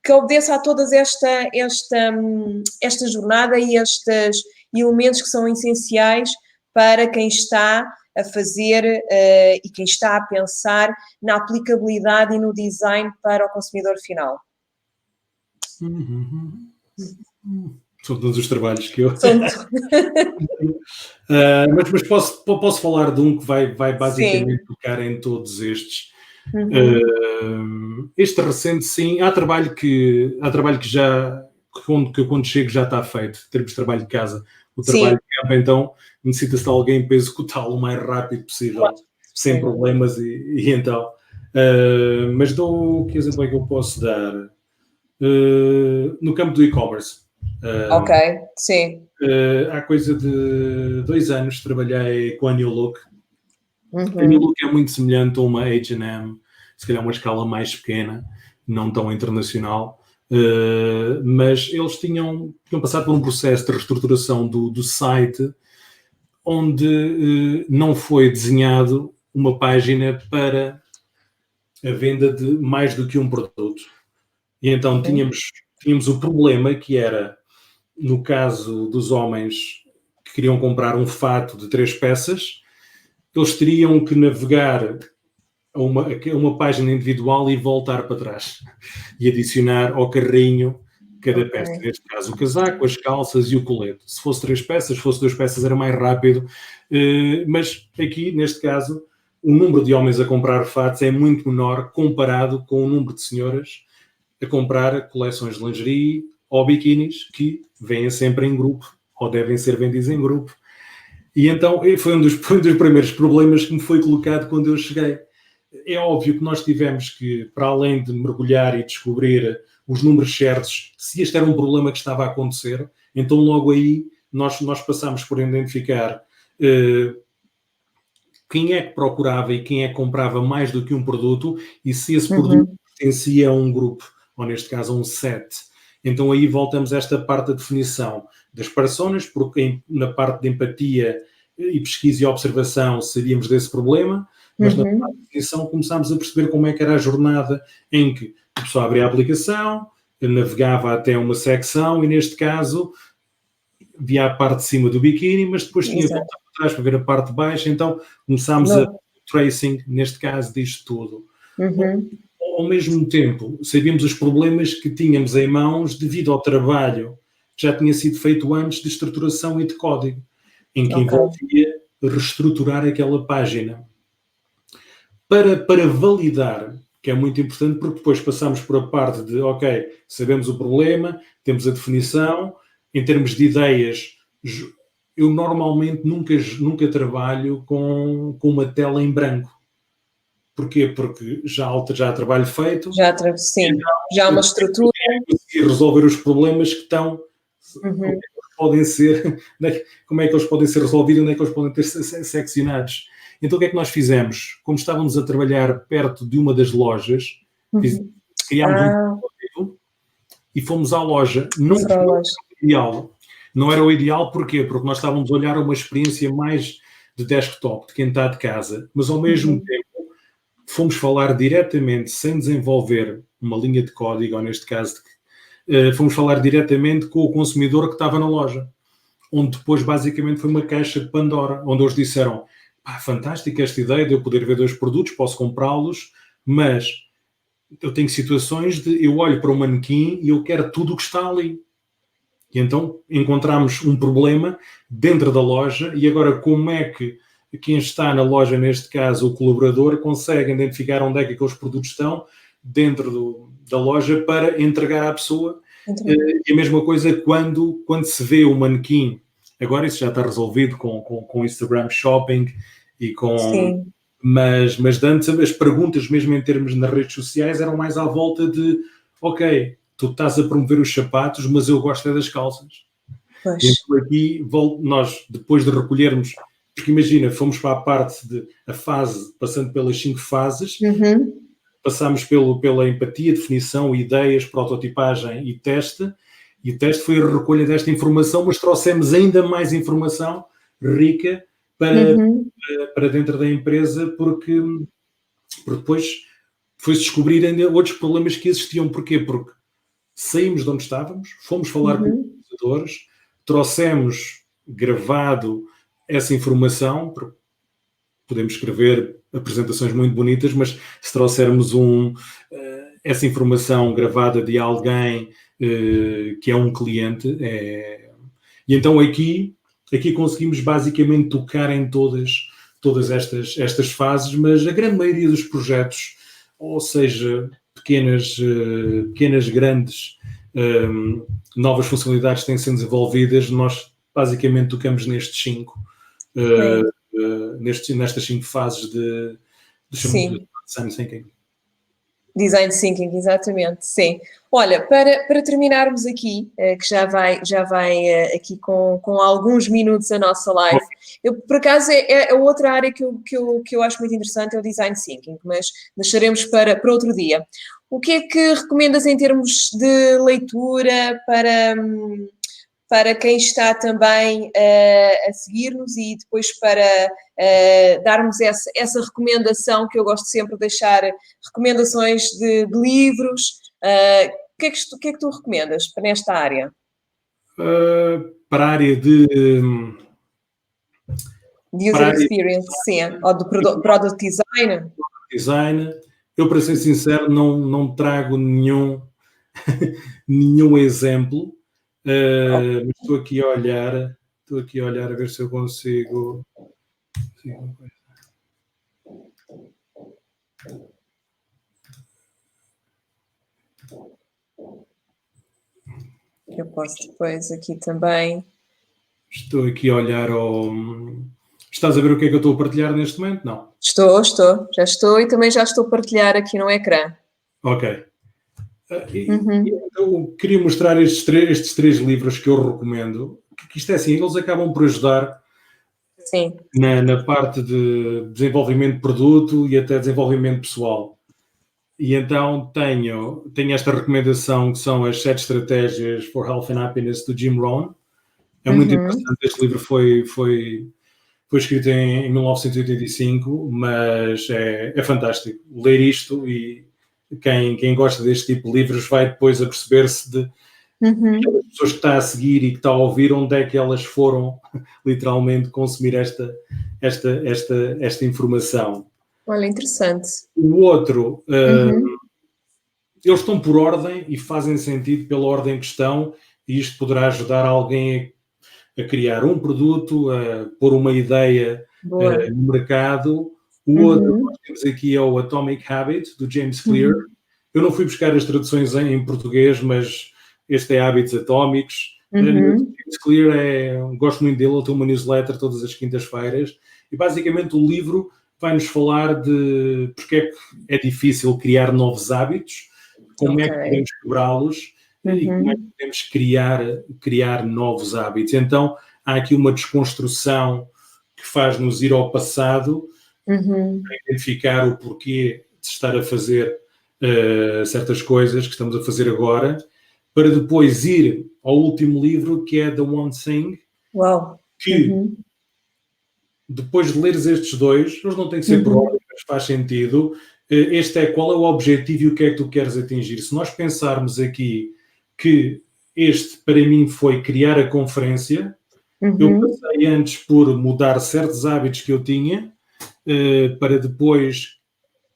que obedeça a toda esta jornada e estes elementos que são essenciais para quem está a fazer e quem está a pensar na aplicabilidade e no design para o consumidor final? São todos os trabalhos que eu... mas posso falar de um que vai basicamente tocar em todos estes. Este recente, sim, há trabalho que quando chego já está feito, em termos de trabalho de casa. O trabalho de campo, então, necessita-se de alguém para executá-lo o mais rápido possível, sem problemas, e então. Mas que exemplo é que eu posso dar? No campo do e-commerce. Há coisa de 2 anos trabalhei com a New Look. A New Look é muito semelhante a uma H&M, se calhar uma escala mais pequena, não tão internacional, mas eles tinham passado por um processo de reestruturação do site, onde não foi desenhado uma página para a venda de mais do que um produto. E então tínhamos o problema que era, no caso dos homens que queriam comprar um fato de 3 peças, eles teriam que navegar a uma página individual e voltar para trás e adicionar ao carrinho cada peça. Neste caso, o casaco, as calças e o colete. Se fosse 3 peças, se fosse 2 peças, era mais rápido. Mas aqui, neste caso, o número de homens a comprar fatos é muito menor comparado com o número de senhoras a comprar coleções de lingerie ou biquinis que vêm sempre em grupo ou devem ser vendidos em grupo. E então foi um dos primeiros problemas que me foi colocado quando eu cheguei. É óbvio que nós tivemos que, para além de mergulhar e descobrir os números certos, se este era um problema que estava a acontecer, então logo aí nós passámos por identificar quem é que procurava e quem é que comprava mais do que um produto e se esse produto pertencia a um grupo, ou neste caso a um set. Então aí voltamos a esta parte da definição das personas, porque na parte de empatia e pesquisa e observação sabíamos desse problema, mas na parte de definição começámos a perceber como é que era a jornada em que a pessoa abria a aplicação, navegava até uma secção e neste caso via a parte de cima do biquíni, mas depois tinha que voltar para trás para ver a parte de baixo, então começámos a tracing, neste caso, disto tudo. Ao mesmo tempo, sabíamos os problemas que tínhamos em mãos devido ao trabalho que já tinha sido feito antes de estruturação e de código, em que envolvia reestruturar aquela página. Para validar, que é muito importante, porque depois passamos por a parte de, ok, sabemos o problema, temos a definição, em termos de ideias, eu normalmente nunca trabalho com uma tela em branco. Porquê? Porque já há trabalho feito. Já há uma estrutura. E resolver os problemas que estão, como é que eles podem ser resolvidos, onde é que eles podem ser seccionados. Então o que é que nós fizemos? Como estávamos a trabalhar perto de uma das lojas, criámos um código e fomos à loja. Não era o ideal, porquê? Porque nós estávamos a olhar uma experiência mais de desktop, de quem está de casa, mas ao mesmo tempo fomos falar diretamente, sem desenvolver uma linha de código, ou neste caso, fomos falar diretamente com o consumidor que estava na loja, onde depois basicamente foi uma caixa de Pandora, onde eles disseram, fantástica esta ideia de eu poder ver 2 produtos, posso comprá-los, mas eu tenho situações de eu olho para um manequim e eu quero tudo o que está ali. E então encontramos um problema dentro da loja e agora como é que quem está na loja, neste caso o colaborador, consegue identificar onde é que aqueles produtos estão dentro da loja para entregar à pessoa. E a mesma coisa quando se vê o manequim. Agora isso já está resolvido com Instagram Shopping e com... Mas antes as perguntas, mesmo em termos nas redes sociais, eram mais à volta de ok, tu estás a promover os sapatos, mas eu gosto das calças. E então aqui, nós, depois de recolhermos, porque imagina, fomos para a parte a fase, passando pelas 5 fases, passámos pela empatia, definição, ideias, prototipagem e teste foi a recolha desta informação, mas trouxemos ainda mais informação rica para dentro da empresa, porque depois foi-se descobrir ainda outros problemas que existiam. Porquê? Porque saímos de onde estávamos, fomos falar com os utilizadores, trouxemos gravado essa informação, porque podemos escrever apresentações muito bonitas, mas se trouxermos essa informação gravada de alguém que é um cliente, e então aqui conseguimos basicamente tocar em todas estas fases, mas a grande maioria dos projetos, ou seja, pequenas, grandes, novas funcionalidades têm sido desenvolvidas, nós basicamente tocamos nestes 5, nestas 5 fases de design thinking. Design Thinking, exatamente, sim. Olha, para terminarmos aqui, que já vai aqui com alguns minutos a nossa live, eu, por acaso é outra área que eu acho muito interessante, é o Design Thinking, mas deixaremos para outro dia. O que é que recomendas em termos de leitura para quem está também a seguir-nos e depois para darmos essa recomendação que eu gosto sempre de deixar, recomendações de livros. O que é que tu recomendas para nesta área? Para a área de... De user experience, sim, ou do product design? Design, eu, para ser sincero, não trago nenhum exemplo. Mas estou aqui a olhar a ver se eu consigo. Eu posso depois aqui também. Estou aqui a olhar ao... Estás a ver o que é que eu estou a partilhar neste momento? Não. Estou, já estou e também já estou a partilhar aqui no ecrã. Ok. Eu queria mostrar estes três livros que eu recomendo, que isto é assim, eles acabam por ajudar Sim. na parte de desenvolvimento de produto e até desenvolvimento pessoal. E então tenho esta recomendação que são as 7 estratégias for Health and Happiness do Jim Rohn. É muito interessante, este livro foi escrito em 1985, mas é fantástico. Ler isto e quem gosta deste tipo de livros vai depois a perceber-se de aquelas pessoas que está a seguir e que está a ouvir, onde é que elas foram literalmente consumir esta informação. Olha, interessante. O outro, eles estão por ordem e fazem sentido pela ordem que estão, e isto poderá ajudar alguém a criar um produto, a pôr uma ideia no mercado. O outro que nós temos aqui é o Atomic Habit, do James Clear. Eu não fui buscar as traduções em português, mas este é Hábitos Atómicos. James Clear gosto muito dele, ele tem uma newsletter todas as quintas-feiras, e basicamente o livro vai-nos falar de porque é que é difícil criar novos hábitos, como é que podemos quebrá-los, e como é que podemos criar novos hábitos. Então, há aqui uma desconstrução que faz-nos ir ao passado para identificar o porquê de estar a fazer certas coisas que estamos a fazer agora, para depois ir ao último livro, que é The One Thing, que depois de leres estes dois, eles não têm que ser por ordem, mas faz sentido. Este é qual é o objetivo e o que é que tu queres atingir. Se nós pensarmos aqui que este, para mim, foi criar a conferência, eu passei antes por mudar certos hábitos que eu tinha, para depois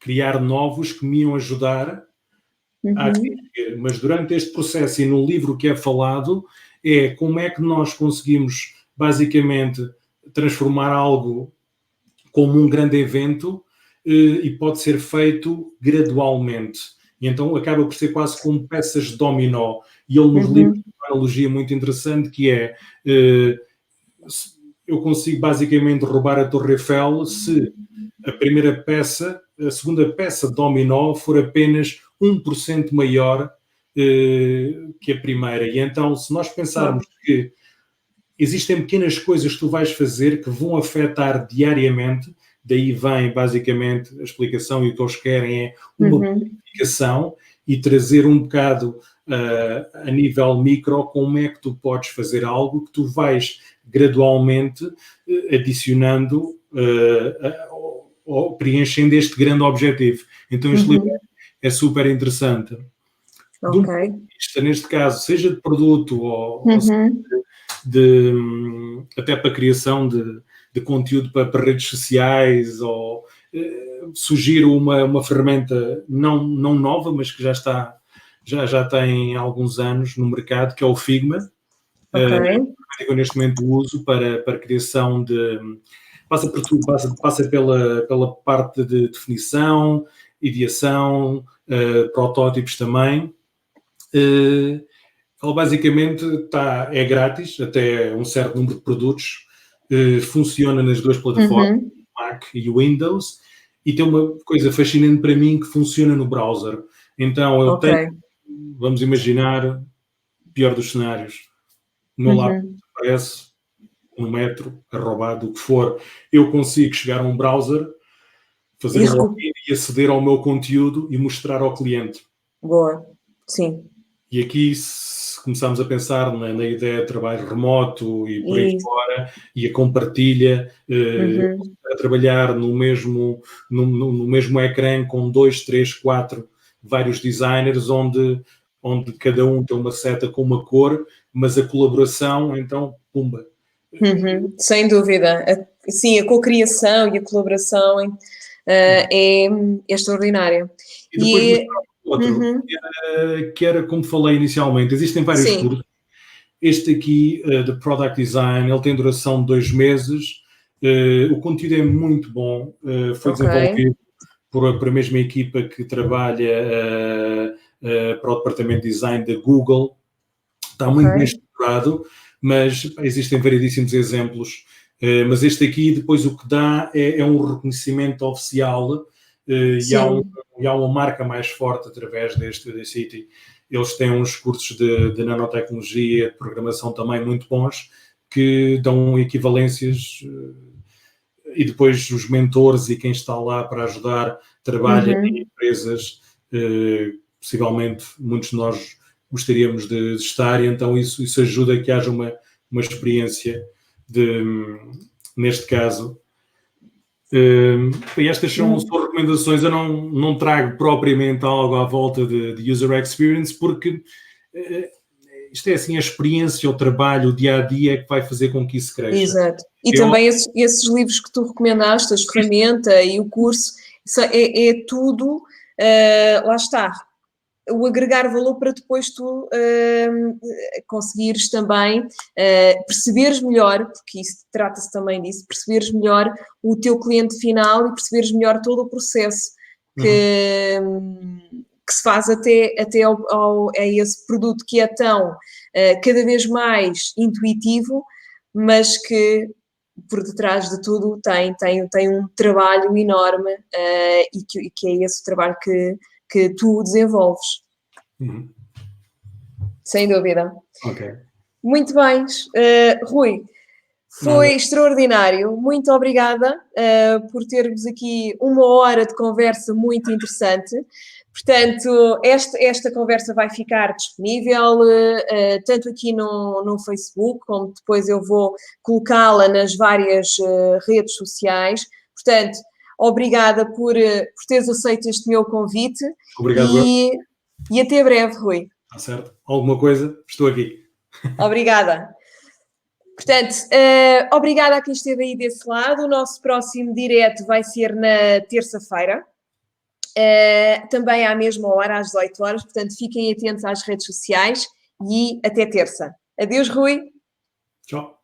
criar novos que me iam ajudar a atingir. Mas durante este processo e no livro que é falado, é como é que nós conseguimos, basicamente, transformar algo como um grande evento, e pode ser feito gradualmente. E então acaba por ser quase como peças de dominó. E ele nos livros tem uma analogia muito interessante, que é eu consigo basicamente roubar a Torre Eiffel se a segunda peça de dominó for apenas 1% maior que a primeira. E então, se nós pensarmos que existem pequenas coisas que tu vais fazer que vão afetar diariamente, daí vem basicamente a explicação, e o que eles querem é uma planificação e trazer um bocado a nível micro como é que tu podes fazer algo que tu vais gradualmente adicionando ou preenchendo este grande objetivo. Então este livro é super interessante. De um ponto de vista, neste caso, seja de produto ou seja até para a criação de conteúdo para redes sociais, ou sugiro uma ferramenta não nova, mas que já tem alguns anos no mercado, que é o Figma. Eu neste momento uso para a criação de... Passa por tudo, passa pela parte de definição, ideação, protótipos também. Ele basicamente é grátis, até um certo número de produtos, funciona nas duas plataformas, Mac e Windows, e tem uma coisa fascinante para mim que funciona no browser. Então, eu tenho, vamos imaginar, pior dos cenários, o meu laptop aparece no metro, é roubado, o que for, eu consigo chegar a um browser, fazer um login e aceder ao meu conteúdo e mostrar ao cliente. Boa, sim. E aqui, se começarmos a pensar na ideia de trabalho remoto e por aí fora, e a compartilha, a trabalhar no mesmo ecrã com 2, 3, 4 vários designers, onde cada um tem uma seta com uma cor, mas a colaboração, então, pumba. Sem dúvida. Sim, a cocriação e a colaboração é extraordinária. E depois outro, que era como falei inicialmente, existem vários cursos. Este aqui, de Product Design, ele tem duração de 2 meses, o conteúdo é muito bom, foi desenvolvido por a mesma equipa que trabalha para o departamento de design da Google, está muito bem estruturado, mas existem variedíssimos exemplos, mas este aqui depois o que dá é um reconhecimento oficial, e há uma marca mais forte através deste Udacity. Eles têm uns cursos de nanotecnologia, de programação também muito bons, que dão equivalências, e depois os mentores e quem está lá para ajudar trabalha em empresas, possivelmente muitos de nós gostaríamos de estar, e então isso ajuda a que haja uma experiência neste caso. E estas são recomendações. Eu não trago propriamente algo à volta de user experience, porque isto é assim, a experiência, o trabalho, o dia-a-dia é que vai fazer com que isso cresça. Exato. E também esses livros que tu recomendaste, as ferramentas e o curso, é tudo, lá está, o agregar valor para depois tu conseguires também perceberes melhor, porque isso trata-se também disso, perceberes melhor o teu cliente final e perceberes melhor todo o processo que se faz até a esse produto que é tão cada vez mais intuitivo, mas que por detrás de tudo tem um trabalho enorme, e que é esse o trabalho que tu desenvolves. Sem dúvida. Muito bem. Rui, foi extraordinário. Muito obrigada por termos aqui 1 hora de conversa muito interessante. Portanto, esta conversa vai ficar disponível tanto aqui no Facebook, como depois eu vou colocá-la nas várias redes sociais. Portanto, obrigada por teres aceito este meu convite. Obrigado. E até breve, Rui. Está certo. Alguma coisa? Estou aqui. Obrigada. Portanto, obrigada a quem esteve aí desse lado. O nosso próximo direto vai ser na terça-feira, também à mesma hora, às 18 horas. Portanto, fiquem atentos às redes sociais e até terça. Adeus, Rui. Tchau.